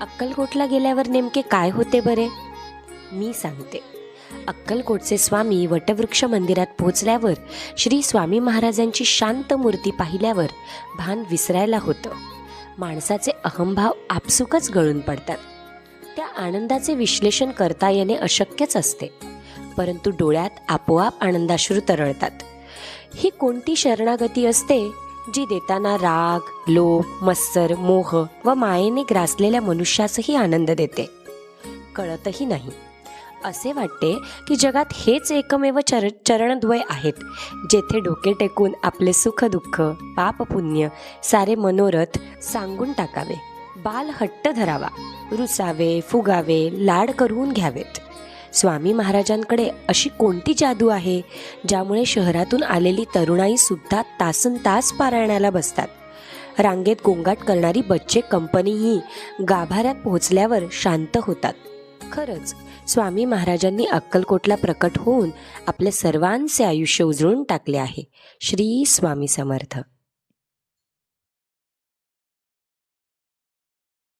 अक्कलकोटला गेल्यावर नेमके काय होते बरे? मी सांगते. अक्कलकोटचे स्वामी वटवृक्ष मंदिरात पोहोचल्यावर श्री स्वामी महाराजांची शांत मूर्ती पाहिल्यावर भान विसरायला होतं. माणसाचे अहंभाव आपसुकच गळून पडतात. त्या आनंदाचे विश्लेषण करता येणे अशक्यच असते, परंतु डोळ्यात आपोआप आनंदाश्रू तरळतात. ही कोणती शरणागती असते जी देताना राग, लोभ, मत्सर, मोह व मायेने ग्रासलेल्या मनुष्यासही आनंद देते? कळतही नाही. असे वाटते की जगात हेच एकमेव चरणद्वय आहेत जेथे डोके टेकून आपले सुख दुःख, पाप पुण्य सारे मनोरथ सांगून टाकावे. बाल हट्ट धरावा, रुसावे, फुगावे, लाड करून घ्यावेत. स्वामी महाराजांकडे अशी कोणती जादू आहे ज्यामुळे शहरातून आलेली तरुणाई सुद्धा तासनतास पारायणाला बसतात? रांगेत गोंगाट करणारी बच्चे कंपनीही गाभाऱ्यात पोहोचल्यावर शांत होतात. खरंच स्वामी महाराजांनी अक्कलकोटला प्रकट होऊन आपले सर्वांचे आयुष्य उजळून टाकले आहे. श्री स्वामी समर्थ.